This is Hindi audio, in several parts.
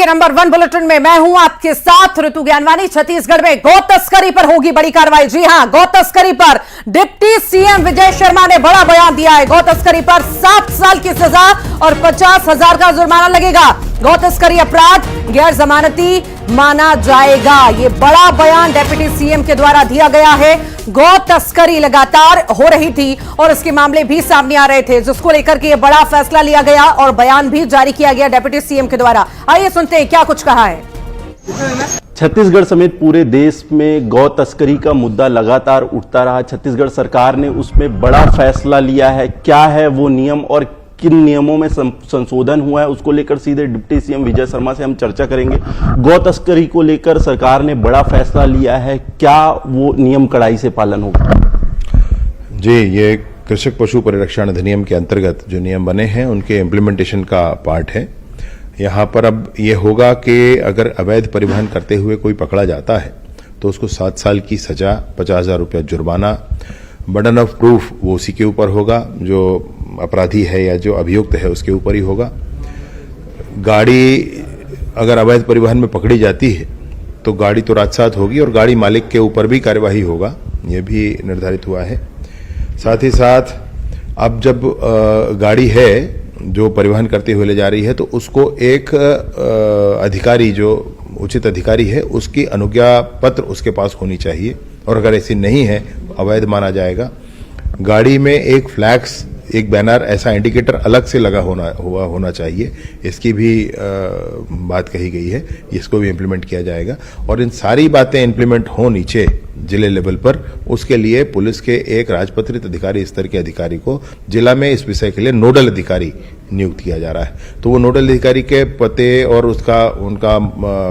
के नंबर 1 बुलेटिन में मैं हूं आपके साथ ऋतु ज्ञानवानी। छत्तीसगढ़ में गौ तस्करी पर होगी बड़ी कार्रवाई। जी हां, गौ तस्करी पर डिप्टी सीएम विजय शर्मा ने बड़ा बयान दिया है। गौ तस्करी पर 7 साल की सजा और 50,000 का जुर्माना लगेगा। गौ तस्करी अपराध गैर जमानती माना जाएगा। ये बड़ा बयान डिप्टी सीएम के द्वारा दिया गया है। गौ तस्करी लगातार हो रही थी और इसके मामले भी सामने आ रहे थे, जिसको लेकर के ये बड़ा फैसला लिया गया और बयान भी जारी किया गया डिप्टी सीएम के द्वारा। आइए सुनते हैं क्या कुछ कहा है। छत्तीसगढ़ समेत पूरे देश में गौ तस्करी का मुद्दा लगातार उठता रहा। छत्तीसगढ़ सरकार ने उसमें बड़ा फैसला लिया है। क्या है वो नियम और किन नियमों में संशोधन हुआ है, उसको लेकर सीधे डिप्टी सीएम विजय शर्मा से हम चर्चा करेंगे। गौ तस्करी को लेकर सरकार ने बड़ा फैसला लिया है, क्या वो नियम कड़ाई से पालन होगा? जी, ये कृषक पशु परिरक्षण अधिनियम के अंतर्गत जो नियम बने हैं उनके इम्प्लीमेंटेशन का पार्ट है। यहाँ पर अब ये होगा कि अगर अवैध परिवहन करते हुए कोई पकड़ा जाता है तो उसको 7 साल की सजा, 50,000 रुपया जुर्माना, बर्डन ऑफ प्रूफ वो उसी के ऊपर होगा, जो अपराधी है या जो अभियुक्त है उसके ऊपर ही होगा। गाड़ी अगर अवैध परिवहन में पकड़ी जाती है तो गाड़ी तो राजसात होगी और गाड़ी मालिक के ऊपर भी कार्यवाही होगा, ये भी निर्धारित हुआ है। साथ ही साथ अब जब गाड़ी है जो परिवहन करते हुए ले जा रही है तो उसको एक अधिकारी, जो उचित अधिकारी है, उसकी अनुज्ञा पत्र उसके पास होनी चाहिए और अगर ऐसी नहीं है अवैध माना जाएगा। गाड़ी में एक फ्लैग्स, एक बैनर, ऐसा इंडिकेटर अलग से लगा होना चाहिए, इसकी भी बात कही गई है। इसको भी इम्प्लीमेंट किया जाएगा और इन सारी बातें इम्प्लीमेंट हो नीचे जिले लेवल पर, उसके लिए पुलिस के एक राजपत्रित अधिकारी स्तर के अधिकारी को जिला में इस विषय के लिए नोडल अधिकारी नियुक्त किया जा रहा है। तो वो नोडल अधिकारी के पते और उनका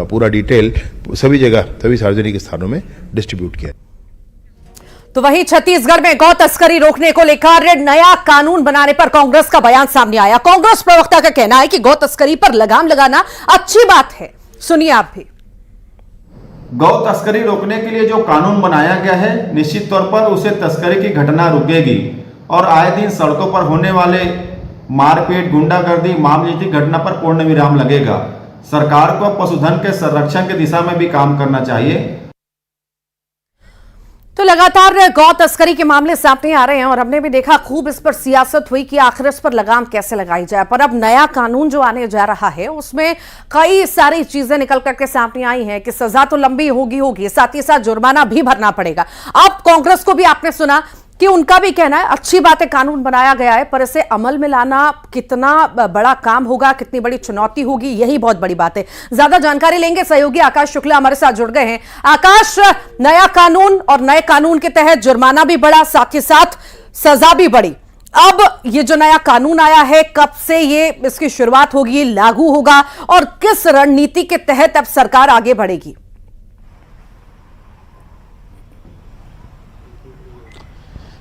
पूरा डिटेल सभी जगह, सभी सार्वजनिक स्थानों में डिस्ट्रीब्यूट किया। तो वहीं छत्तीसगढ़ में गौ तस्करी रोकने को लेकर नया कानून बनाने पर कांग्रेस का बयान सामने आया। कांग्रेस प्रवक्ता का कहना है कि गौ तस्करी पर लगाम लगाना अच्छी बात है। सुनिए आप भी। गौ तस्करी रोकने के लिए जो कानून बनाया गया है, निश्चित तौर पर उसे तस्करी की घटना रुकेगी और आए दिन सड़कों पर होने वाले मारपीट, गुंडागर्दी, मामूली घटना पर पूर्ण विराम लगेगा। सरकार को पशुधन के संरक्षण की दिशा में भी काम करना चाहिए। तो लगातार गौ तस्करी के मामले सामने आ रहे हैं और हमने भी देखा, खूब इस पर सियासत हुई कि आखिर इस पर लगाम कैसे लगाई जाए। पर अब नया कानून जो आने जा रहा है उसमें कई सारी चीजें निकल करके सामने आई हैं कि सजा तो लंबी होगी, साथ ही साथ जुर्माना भी भरना पड़ेगा। अब कांग्रेस को भी आपने सुना कि उनका भी कहना है अच्छी बात है, कानून बनाया गया है, पर इसे अमल में लाना कितना बड़ा काम होगा, कितनी बड़ी चुनौती होगी, यही बहुत बड़ी बात है। ज्यादा जानकारी लेंगे, सहयोगी आकाश शुक्ला हमारे साथ जुड़ गए हैं। आकाश, नया कानून और नए कानून के तहत जुर्माना भी बढ़ा, साथ ही साथ सजा भी बढ़ी। अब ये जो नया कानून आया है, कब से ये इसकी शुरुआत होगी, लागू होगा और किस रणनीति के तहत अब सरकार आगे बढ़ेगी?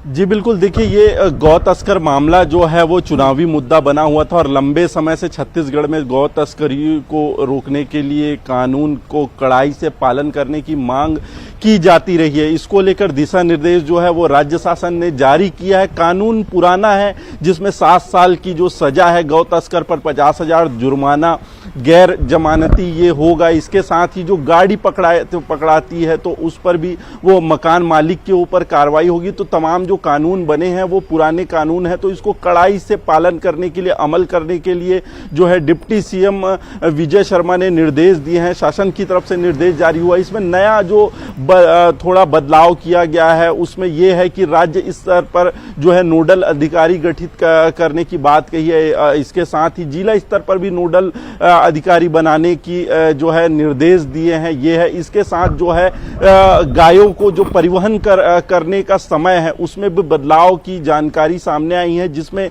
जी बिल्कुल, देखिए ये गौ तस्कर मामला जो है वो चुनावी मुद्दा बना हुआ था और लंबे समय से छत्तीसगढ़ में गौ तस्करी को रोकने के लिए कानून को कड़ाई से पालन करने की मांग की जाती रही है। इसको लेकर दिशा निर्देश जो है वो राज्य शासन ने जारी किया है। कानून पुराना है जिसमें 7 साल की जो सजा है, गौ तस्कर पर 50,000 जुर्माना, गैर जमानती ये होगा। इसके साथ ही जो गाड़ी पकड़ाती है तो उस पर भी वो मकान मालिक के ऊपर कार्रवाई होगी। तो तमाम जो कानून बने हैं वो पुराने कानून है, तो इसको कड़ाई से पालन करने के लिए, अमल करने के लिए जो है डिप्टी सीएम विजय शर्मा ने निर्देश दिए हैं। शासन की तरफ से निर्देश जारी हुआ। इसमें नया जो थोड़ा बदलाव किया गया है उसमें यह है कि राज्य स्तर पर जो है नोडल अधिकारी गठित करने की बात कही है। इसके साथ ही जिला स्तर पर भी नोडल अधिकारी बनाने की जो है निर्देश दिए हैं। ये है, इसके साथ जो है गायों को जो परिवहन करने का समय है उसमें भी बदलाव की जानकारी सामने आई है, जिसमें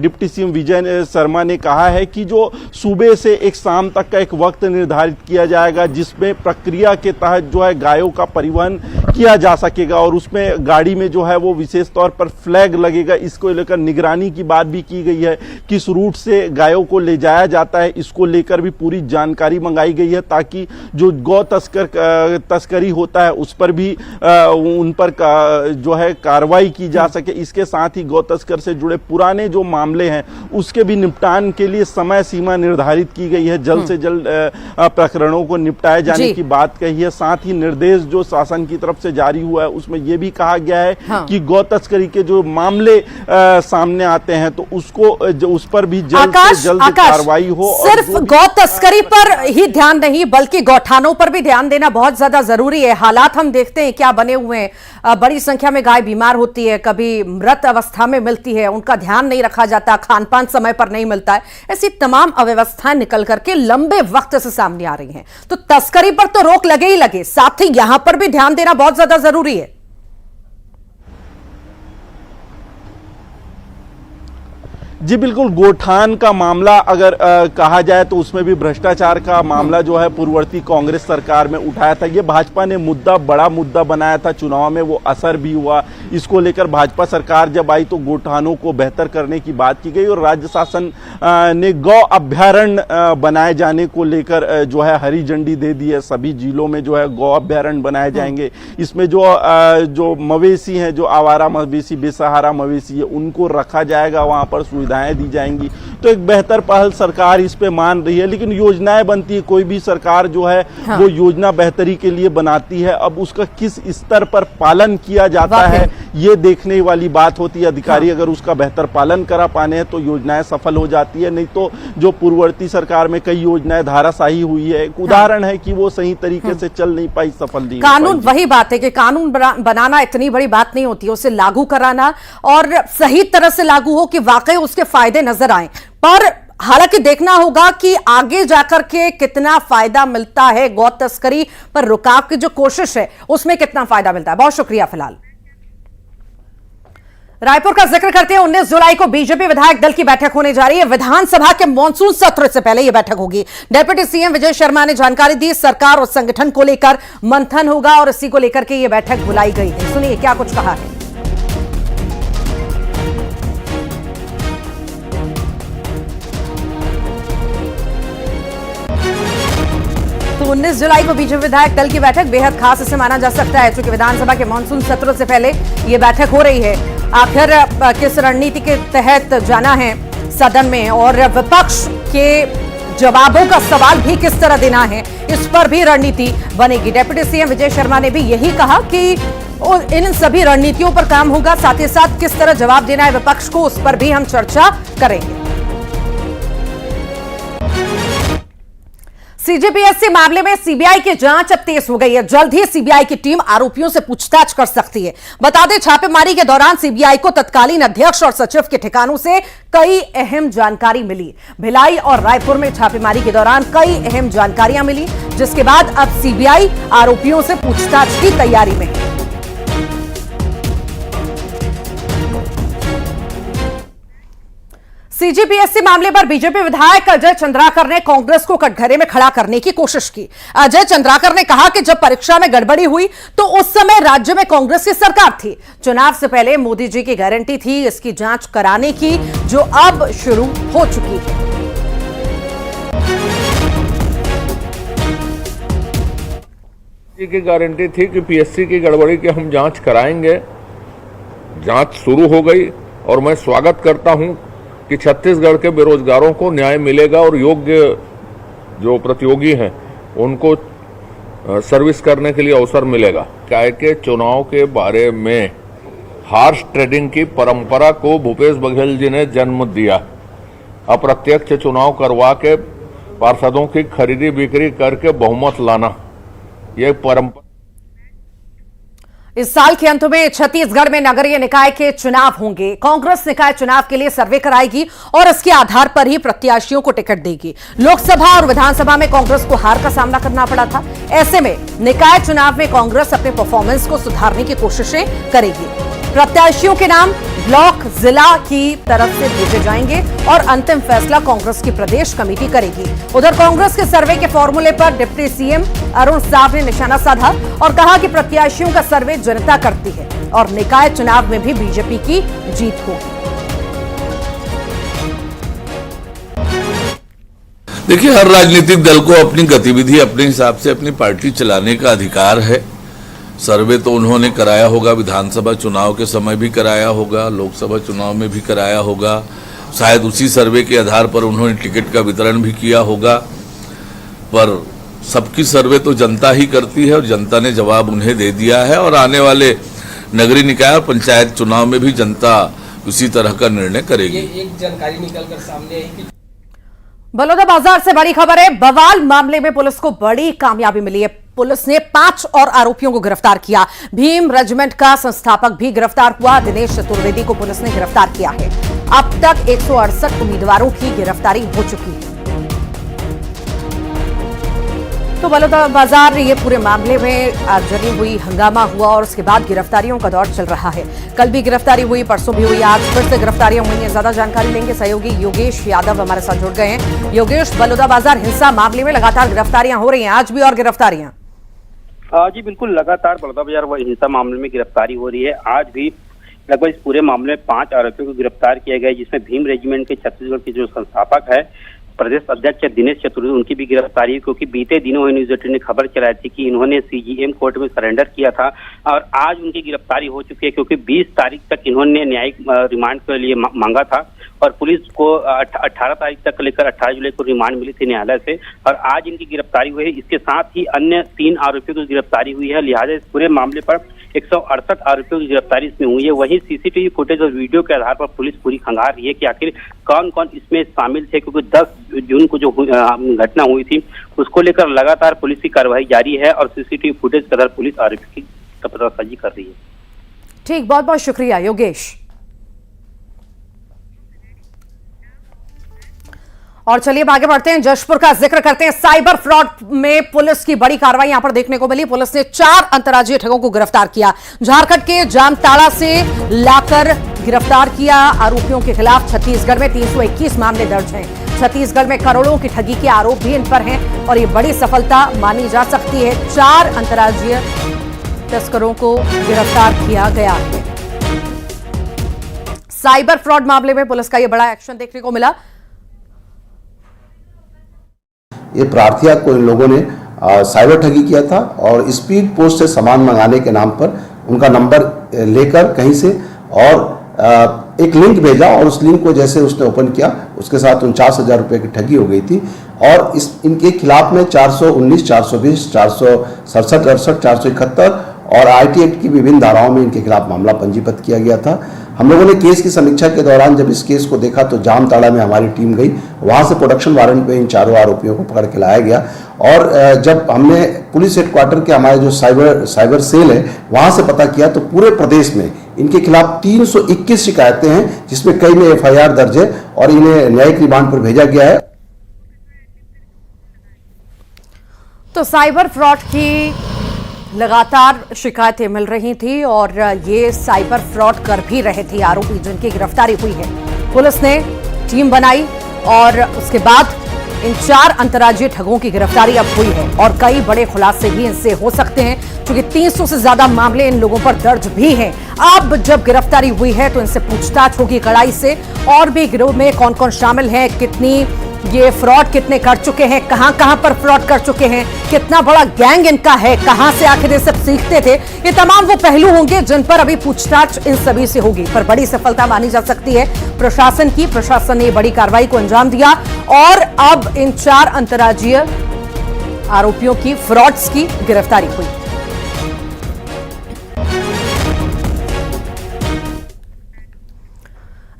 डिप्टी सीएम विजय शर्मा ने कहा है कि जो सुबह से एक शाम तक का एक वक्त निर्धारित किया जाएगा जिसमें प्रक्रिया के तहत जो है गायों का परिवहन किया जा सकेगा और उसमें गाड़ी में जो है वो विशेष तौर पर फ्लैग लगेगा। इसको लेकर निगरानी की बात भी की गई है, किस रूट से गायों को ले जाया जाता है, इसको लेकर भी पूरी जानकारी मंगाई गई है ताकि जो गौ तस्करी होता है उस पर भी उन पर जो है कार्रवाई की जा सके। इसके साथ ही गौ तस्कर से जुड़े पुराने जो मामले हैं उसके भी निपटान के लिए समय सीमा निर्धारित की गई है। जल्द से जल्द प्रकरणों को निपटाए जाने की बात कही है। साथ ही निर्देश जो शासन की तरफ से जारी हुआ है उसमें यह भी कहा गया है कि गौ तस्करी के जो मामले सामने आते हैं तो उसको उस पर भी जल्द से जल्द कार्रवाई हो। सिर्फ गौ तस्करी पर ही ध्यान नहीं बल्कि गौठानों पर भी ध्यान देना बहुत ज्यादा जरूरी है। हालात हम देखते हैं क्या बने हुए हैं, बड़ी संख्या में गाय बीमार होती है, कभी मृत अवस्था में मिलती है, उनका ध्यान नहीं रखा जाता, खान पान समय पर नहीं मिलता है। ऐसी तमाम अव्यवस्थाएं निकल करके लंबे वक्त से सामने आ रही हैं। तो तस्करी पर तो रोक लगे ही लगे, साथ ही यहां पर भी ध्यान देना बहुत ज्यादा जरूरी है। जी बिल्कुल, गोठान का मामला अगर कहा जाए तो उसमें भी भ्रष्टाचार का मामला जो है पूर्ववर्ती कांग्रेस सरकार में उठाया था। ये भाजपा ने बड़ा मुद्दा बनाया था, चुनाव में वो असर भी हुआ। इसको लेकर भाजपा सरकार जब आई तो गोठानों को बेहतर करने की बात की गई और राज्य शासन ने गौ अभ्यारण्य बनाए जाने को लेकर जो है हरी झंडी दे दी है। सभी जिलों में जो है गौ अभ्यारण्य बनाए जाएंगे। इसमें जो मवेशी हैं, जो आवारा मवेशी, बेसहारा मवेशी है, उनको रखा जाएगा, वहां पर सुविधाएं दी जाएंगी। तो एक बेहतर पहल सरकार इस पे मान रही है। लेकिन योजनाएं बनती है, कोई भी सरकार जो है वो योजना बेहतरी के लिए बनाती है। अब उसका किस स्तर पर पालन किया जाता है ये देखने वाली बात होती है। अधिकारी अगर उसका बेहतर पालन करा पाने हैं तो योजनाएं सफल हो जाती है, नहीं तो जो पूर्ववर्ती सरकार में कई योजनाएं धाराशाही हुई है। एक उदाहरण है कि वो सही तरीके से चल नहीं पाई, सफल नहीं। कानून वही बात है कि कानून बनाना इतनी बड़ी बात नहीं होती है, उसे लागू कराना और सही तरह से लागू हो कि वाकई उसके फायदे नजर आए। पर हालांकि देखना होगा कि आगे जाकर के कितना फायदा मिलता है, गौ तस्करी पर रुकाव की जो कोशिश है उसमें कितना फायदा मिलता है। बहुत शुक्रिया। फिलहाल रायपुर का जिक्र करते हैं। 19 जुलाई को बीजेपी विधायक दल की बैठक होने जा रही है। विधानसभा के मॉनसून सत्र से पहले यह बैठक होगी। डिप्टी सीएम विजय शर्मा ने जानकारी दी, सरकार और संगठन को लेकर मंथन होगा और इसी को लेकर के यह बैठक बुलाई गई है। सुनिए क्या कुछ कहा है। तो 19 जुलाई को बीजेपी विधायक दल की बैठक बेहद खास इसे माना जा सकता है, क्योंकि विधानसभा के मॉनसून सत्र से पहले यह बैठक हो रही है। आखिर किस रणनीति के तहत जाना है सदन में और विपक्ष के जवाबों का सवाल भी किस तरह देना है, इस पर भी रणनीति बनेगी। डिप्टी सीएम विजय शर्मा ने भी यही कहा कि इन सभी रणनीतियों पर काम होगा, साथ ही साथ किस तरह जवाब देना है विपक्ष को, उस पर भी हम चर्चा करेंगे। सीजीपीएससी मामले में सीबीआई की जांच अब तेज हो गई है। जल्द ही सीबीआई की टीम आरोपियों से पूछताछ कर सकती है। बता दें, छापेमारी के दौरान सीबीआई को तत्कालीन अध्यक्ष और सचिव के ठिकानों से कई अहम जानकारी मिली। भिलाई और रायपुर में छापेमारी के दौरान कई अहम जानकारियां मिली, जिसके बाद अब सीबीआई आरोपियों से पूछताछ की तैयारी में है। सीजीपीएससी मामले पर बीजेपी विधायक अजय चंद्राकर ने कांग्रेस को कटघरे में खड़ा करने की कोशिश की। अजय चंद्राकर ने कहा कि जब परीक्षा में गड़बड़ी हुई तो उस समय राज्य में कांग्रेस की सरकार थी। चुनाव से पहले मोदी जी की गारंटी थी इसकी जांच कराने की, जो अब शुरू हो चुकी है। की गारंटी थी कि पीएससी की गड़बड़ी की हम जांच कराएंगे। जांच शुरू हो गई और मैं स्वागत करता हूं कि छत्तीसगढ़ के बेरोजगारों को न्याय मिलेगा और योग्य जो प्रतियोगी हैं उनको सर्विस करने के लिए अवसर मिलेगा। क्या के चुनाव के बारे में हार्श ट्रेडिंग की परंपरा को भूपेश बघेल जी ने जन्म दिया। अप्रत्यक्ष चुनाव करवा के पार्षदों की खरीदी बिक्री करके बहुमत लाना, यह परंपरा। इस साल के अंत में छत्तीसगढ़ में नगरीय निकाय के चुनाव होंगे। कांग्रेस निकाय चुनाव के लिए सर्वे कराएगी और इसके आधार पर ही प्रत्याशियों को टिकट देगी। लोकसभा और विधानसभा में कांग्रेस को हार का सामना करना पड़ा था। ऐसे में निकाय चुनाव में कांग्रेस अपने परफॉर्मेंस को सुधारने की कोशिशें करेगी। प्रत्याशियों के नाम ब्लॉक, जिला की तरफ से भेजे जाएंगे और अंतिम फैसला कांग्रेस की प्रदेश कमेटी करेगी। उधर कांग्रेस के सर्वे के फॉर्मूले पर डिप्टी सीएम अरुण साव ने निशाना साधा और कहा कि प्रत्याशियों का सर्वे जनता करती है और निकाय चुनाव में भी बीजेपी की जीत होगी। देखिए, हर राजनीतिक दल को अपनी गतिविधि अपने हिसाब से अपनी पार्टी चलाने का अधिकार है। सर्वे तो उन्होंने कराया होगा, विधानसभा चुनाव के समय भी कराया होगा, लोकसभा चुनाव में भी कराया होगा, शायद उसी सर्वे के आधार पर उन्होंने टिकट का वितरण भी किया होगा। पर सबकी सर्वे तो जनता ही करती है और जनता ने जवाब उन्हें दे दिया है और आने वाले नगरीय निकाय और पंचायत चुनाव में भी जनता उसी तरह का निर्णय करेगी। एक जानकारी निकलकर सामने आई कि बलौदाबाजार से बड़ी खबर है। बवाल मामले में पुलिस को बड़ी कामयाबी मिली है। पुलिस ने 5 और आरोपियों को गिरफ्तार किया। भीम रेजिमेंट का संस्थापक भी गिरफ्तार हुआ। दिनेश चतुर्वेदी को पुलिस ने गिरफ्तार किया है। अब तक 168 उम्मीदवारों की गिरफ्तारी हो चुकी है। तो बलौदाबाजार ये पूरे मामले में आगजनी हुई, हंगामा हुआ और उसके बाद गिरफ्तारियों का दौर चल रहा है। कल भी गिरफ्तारी हुई, परसों भी हुई, आज फिर से गिरफ्तारियां हुई हैं। ज्यादा जानकारी लेंगे, सहयोगी योगेश यादव हमारे साथ जुड़ गए हैं। योगेश, बलौदाबाजार हिंसा मामले में लगातार गिरफ्तारियां हो रही हैं, आज भी और गिरफ्तारियां? जी बिल्कुल, लगातार बलौदाबाजार हिंसा मामले में गिरफ्तारी हो रही है। आज भी लगभग इस पूरे मामले में 5 आरोपियों को गिरफ्तार किया गया है, जिसमें भीम रेजिमेंट के छत्तीसगढ़ के जो संस्थापक है, प्रदेश अध्यक्ष दिनेश चतुर्वेदी, उनकी भी गिरफ्तारी है। क्योंकि बीते दिनों न्यूज 18 ने खबर चलाई थी कि इन्होंने सीजीएम कोर्ट में सरेंडर किया था और आज उनकी गिरफ्तारी हो चुकी है। क्योंकि 20 तारीख तक इन्होंने न्यायिक रिमांड के लिए मांगा था और पुलिस को 18 तारीख तक लेकर 18 जुलाई को रिमांड मिली थी न्यायालय से और आज इनकी गिरफ्तारी हुई है। इसके साथ ही अन्य 3 आरोपियों की गिरफ्तारी हुई है। लिहाजा इस पूरे मामले पर 168 आरोपियों की गिरफ्तारी इसमें हुई है। वहीं सीसीटीवी फुटेज और वीडियो के आधार पर पुलिस पूरी खंगार रही है कि आखिर कौन कौन इसमें शामिल थे। क्योंकि 10 जून को जो घटना हुई थी उसको लेकर लगातार पुलिस की कार्रवाई जारी है और सीसीटीवी फुटेज के आधार पुलिस आरोपी की पतासाजी कर रही है। ठीक, बहुत बहुत शुक्रिया योगेश। और चलिए आगे बढ़ते हैं, जशपुर का जिक्र करते हैं। साइबर फ्रॉड में पुलिस की बड़ी कार्रवाई यहां पर देखने को मिली। पुलिस ने 4 अंतर्राज्यीय ठगों को गिरफ्तार किया। झारखंड के जामताड़ा से लाकर गिरफ्तार किया। आरोपियों के खिलाफ छत्तीसगढ़ में 321 मामले दर्ज हैं। छत्तीसगढ़ में करोड़ों की ठगी के आरोप भी इन पर हैं और ये बड़ी सफलता मानी जा सकती है। 4 अंतर्राज्यीय तस्करों को गिरफ्तार किया गया है। साइबर फ्रॉड मामले में पुलिस का यह बड़ा एक्शन देखने को मिला। ये प्रार्थिया को इन लोगों ने साइबर ठगी किया था और स्पीड पोस्ट से सामान मंगाने के नाम पर उनका नंबर लेकर कहीं से और एक लिंक भेजा और उस लिंक को जैसे उसने ओपन किया उसके साथ 49,000 रुपये की ठगी हो गई थी। और इनके खिलाफ में 419, 420, 467, 68, 471 और आईटी एक्ट की विभिन्न धाराओं में इनके खिलाफ मामला पंजीबद्ध किया गया था। हम लोगों ने केस की समीक्षा के दौरान जब इस केस को देखा तो जामताड़ा में हमारी टीम गई, वहां से प्रोडक्शन वारंट पे इन 4 आरोपियों को पकड़ के लाया गया। और जब हमने पुलिस हेडक्वार्टर के हमारे जो साइबर सेल है वहां से पता किया तो पूरे प्रदेश में इनके खिलाफ 321 शिकायतें हैं, जिसमें कई में FIR दर्ज है और इन्हें न्यायिक रिमांड पर भेजा गया है। तो साइबर फ्रॉड की लगातार शिकायतें मिल रही थी और ये साइबर फ्रॉड कर भी रहे थे आरोपी जिनकी गिरफ्तारी हुई है। पुलिस ने टीम बनाई और उसके बाद इन 4 अंतर्राज्यीय ठगों की गिरफ्तारी अब हुई है और कई बड़े खुलासे भी इनसे हो सकते हैं क्योंकि 300 से ज्यादा मामले इन लोगों पर दर्ज भी हैं। अब जब गिरफ्तारी हुई है तो इनसे पूछताछ होगी कड़ाई से और भी गिरोह में कौन कौन शामिल है, कितनी ये फ्रॉड कितने कर चुके हैं, कहां पर फ्रॉड कर चुके हैं, कितना बड़ा गैंग इनका है, कहां से आखिर ये सब सीखते थे, ये तमाम वो पहलू होंगे जिन पर अभी पूछताछ इन सभी से होगी। पर बड़ी सफलता मानी जा सकती है प्रशासन की। प्रशासन ने बड़ी कार्रवाई को अंजाम दिया और अब इन 4 अंतर्राज्यीय आरोपियों की फ्रॉड्स की गिरफ्तारी हुई।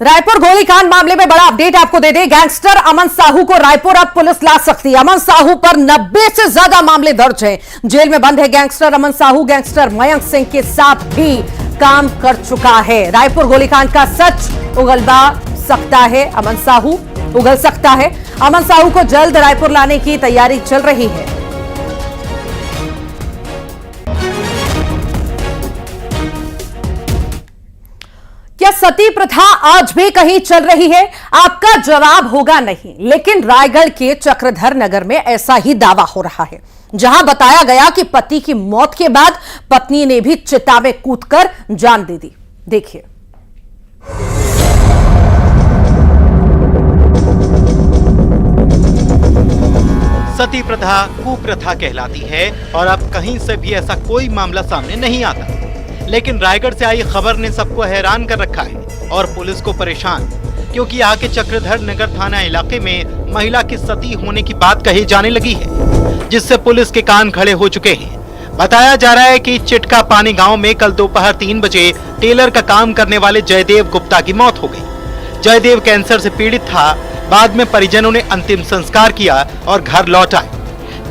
रायपुर गोलीकांड मामले में बड़ा अपडेट आपको दे दें। गैंगस्टर अमन साहू को रायपुर अब पुलिस ला सकती है। अमन साहू पर 90 से ज्यादा मामले दर्ज हैं। जेल में बंद है गैंगस्टर अमन साहू। गैंगस्टर मयंक सिंह के साथ भी काम कर चुका है। रायपुर गोलीकांड का सच उगलवा सकता है अमन साहू, उगल सकता है। अमन साहू को जल्द रायपुर लाने की तैयारी चल रही है। क्या सती प्रथा आज भी कहीं चल रही है? आपका जवाब होगा नहीं, लेकिन रायगढ़ के चक्रधर नगर में ऐसा ही दावा हो रहा है, जहां बताया गया कि पति की मौत के बाद पत्नी ने भी चिता में कूदकर जान दे दी। देखिए। सती प्रथा कुप्रथा कहलाती है और अब कहीं से भी ऐसा कोई मामला सामने नहीं आता, लेकिन रायगढ़ से आई खबर ने सबको हैरान कर रखा है और पुलिस को परेशान, क्योंकि यहाँ के चक्रधर नगर थाना इलाके में महिला की सती होने की बात कही जाने लगी है, जिससे पुलिस के कान खड़े हो चुके हैं। बताया जा रहा है कि चिटका पानी गांव में कल दोपहर 3 बजे टेलर का काम करने वाले जयदेव गुप्ता की मौत हो गई। जयदेव कैंसर से पीड़ित था। बाद में परिजनों ने अंतिम संस्कार किया और घर लौट आए।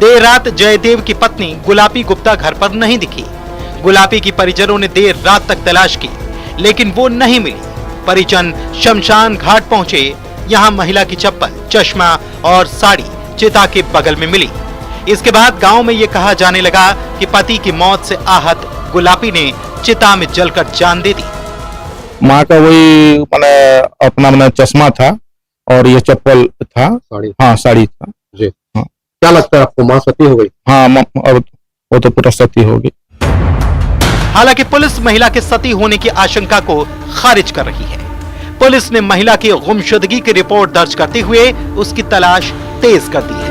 देर रात जयदेव की पत्नी गुलाबी गुप्ता घर पर नहीं दिखी। गुलाबी की परिजनों ने देर रात तक तलाश की, लेकिन वो नहीं मिली। परिजन शमशान घाट पहुंचे। यहाँ महिला की चप्पल, चश्मा और साड़ी चिता के बगल में मिली। इसके बाद गांव में ये कहा जाने लगा कि पति की मौत से आहत गुलाबी ने चिता में जलकर जान दे दी। माँ का वही अपना चश्मा था और ये चप्पल था। साड़ी? हाँ, साड़ी था जी। हाँ। क्या लगता है आपको, माँ सती हो गई? हाँ, और वो तो पूरा सती हो गई। हालांकि पुलिस महिला के सती होने की आशंका को खारिज कर रही है। पुलिस ने महिला की गुमशुदगी की रिपोर्ट दर्ज करते हुए उसकी तलाश तेज कर दी है।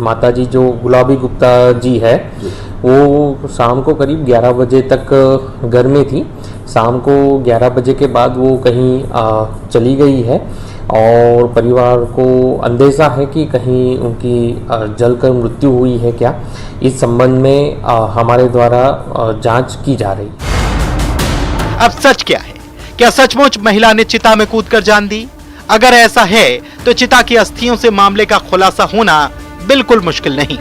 माता जी जो गुलाबी गुप्ता जी है, वो शाम को करीब 11 बजे तक घर में थी। शाम को 11 बजे के बाद वो कहीं चली गई है और परिवार को अंदेशा है कि कहीं उनकी जलकर मृत्यु हुई है क्या। इस संबंध में हमारे द्वारा जांच की जा रही है। अब सच क्या है? क्या सचमुच महिला ने चिता में कूदकर जान दी? अगर ऐसा है तो चिता की अस्थियों से मामले का खुलासा होना बिल्कुल मुश्किल नहीं।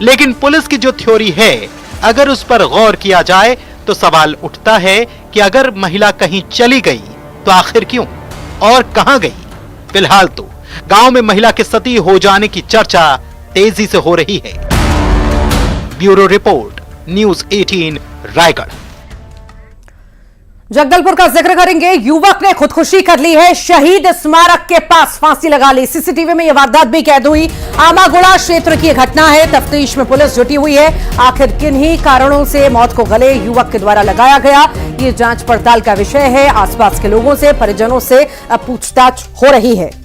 लेकिन पुलिस की जो थ्योरी है, अगर उस पर गौर किया जाए तो सवाल उठता है कि अगर महिला कहीं चली गई तो आखिर क्यों और कहां गई? फिलहाल तो गांव में महिला के सती हो जाने की चर्चा तेजी से हो रही है। Bureau report, news 18 Raigarh. Jagdalpur का जिक्र करेंगे। युवक ने खुदकुशी कर ली है, शहीद स्मारक के पास फांसी लगा ली। सीसीटीवी में यह वारदात भी कैद हुई। आमागुड़ा क्षेत्र की घटना है। तफ्तीश में पुलिस जुटी हुई है। आखिर किन्हीं कारणों से मौत को गले युवक के द्वारा लगाया गया, ये जांच पड़ताल का विषय है। आसपास के लोगों से, परिजनों से अब पूछताछ हो रही है।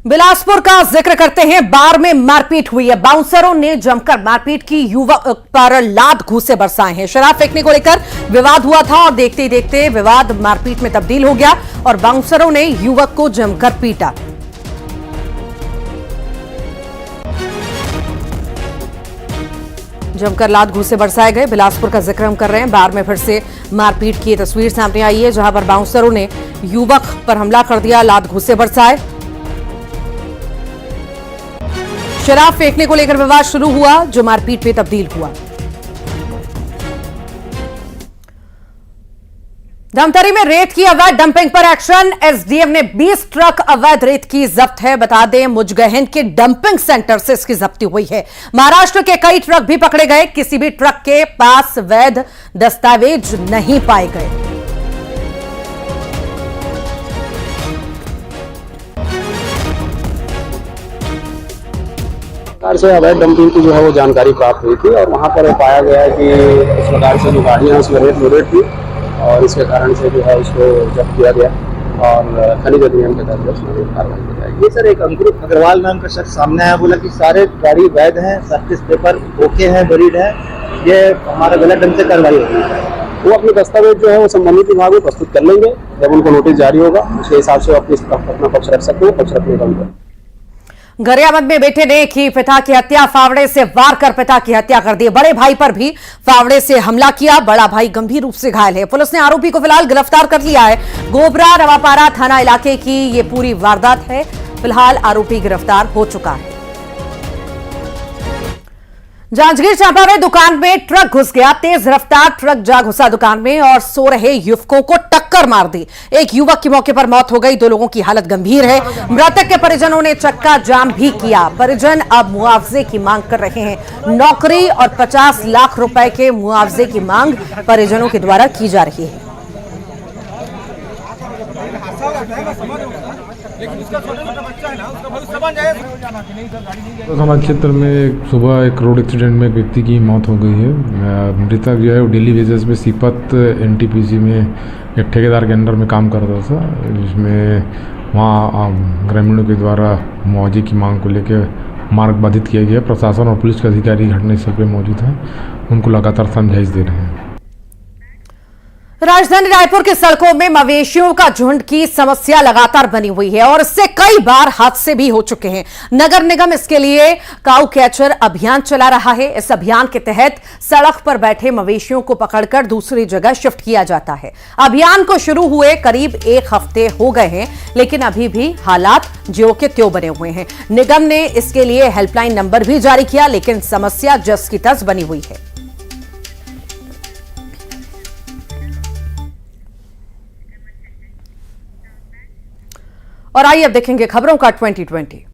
बिलासपुर का जिक्र करते हैं। बार में मारपीट हुई है। बाउंसरों ने जमकर मारपीट की, युवक पर लात घूंसे बरसाए हैं। शराब फेंकने को लेकर विवाद हुआ था और देखते ही देखते विवाद मारपीट में तब्दील हो गया और बाउंसरों ने युवक को जमकर पीटा। जमकर लात घूंसे बरसाए गए। बिलासपुर का जिक्र हम कर रहे हैं। बार में फिर से मारपीट की तस्वीर सामने आई है, जहां पर बाउंसरों ने युवक पर हमला कर दिया, लात घूंसे बरसाए। शराब फेंकने को लेकर विवाद शुरू हुआ, जो मारपीट में तब्दील हुआ। धमतरी में रेत की अवैध डंपिंग पर एक्शन। एसडीएम ने 20 ट्रक अवैध रेत की जब्त है। बता दें, मुजगहन के डंपिंग सेंटर से इसकी जब्ती हुई है। महाराष्ट्र के कई ट्रक भी पकड़े गए। किसी भी ट्रक के पास वैध दस्तावेज नहीं पाए गए। से अवैध डंपिंग की जो है वो जानकारी प्राप्त हुई थी और वहाँ पर पाया गया है कि इस प्रकार से जो गाड़ियाँ हैं उसमें रेत लोडेड थी और इसके कारण से जो है उसको जब्त किया गया और खनिज अधिनियम के तहत उसमें कार्रवाई की जाएगी। ये सर एक अंकुर अग्रवाल नाम का शख्स सामने आया, बोला कि सारे गाड़ी वैध हैं, सर्विस पेपर ओके हैं, वैलिड है, ये हमारा गलत ढंग से कार्रवाई होगी। वो अपने दस्तावेज जो है वो संबंधित विभाग में प्रस्तुत कर लेंगे। जब उनको नोटिस जारी होगा उसके हिसाब से अपना पक्ष रख सकते हो, पक्ष रखने का उनको। गरियाबंद में बेटे ने की पिता की हत्या, फावड़े से वार कर पिता की हत्या कर दी। बड़े भाई पर भी फावड़े से हमला किया। बड़ा भाई गंभीर रूप से घायल है। पुलिस ने आरोपी को फिलहाल गिरफ्तार कर लिया है। गोबरा रवापारा थाना इलाके की ये पूरी वारदात है। फिलहाल आरोपी गिरफ्तार हो चुका है। जांजगीर चांपा में दुकान में ट्रक घुस गया। तेज रफ्तार ट्रक जा घुसा दुकान में और सो रहे युवकों को टक्कर मार दी। एक युवक की मौके पर मौत हो गई, 2 लोगों की हालत गंभीर है। मृतक के परिजनों ने चक्का जाम भी किया। परिजन अब मुआवजे की मांग कर रहे हैं। नौकरी और 50 लाख रुपए के मुआवजे की मांग परिजनों के द्वारा की जा रही है। हमारे क्षेत्र में सुबह एक रोड एक्सीडेंट में एक व्यक्ति की मौत हो गई है। मृतक जो है वो डेली बेसिस पे सीपत एनटीपीसी में एक ठेकेदार के अंडर में काम करता था, जिसमें वहाँ ग्रामीणों के द्वारा मुआवजे की मांग को लेकर मार्ग बाधित किया गया। प्रशासन और पुलिस के अधिकारी घटनास्थल पर मौजूद हैं, उनको लगातार समझाइश दे रहे हैं। राजधानी रायपुर की सड़कों में मवेशियों का झुंड की समस्या लगातार बनी हुई है और इससे कई बार हादसे भी हो चुके हैं। नगर निगम इसके लिए काऊ कैचर अभियान चला रहा है। इस अभियान के तहत सड़क पर बैठे मवेशियों को पकड़कर दूसरी जगह शिफ्ट किया जाता है। अभियान को शुरू हुए करीब 1 हफ्ते हो गए हैं, लेकिन अभी भी हालात ज्यों के त्यों बने हुए हैं। निगम ने इसके लिए हेल्पलाइन नंबर भी जारी किया, लेकिन समस्या जस की तस बनी हुई है। और आइए अब देखेंगे खबरों का 2020।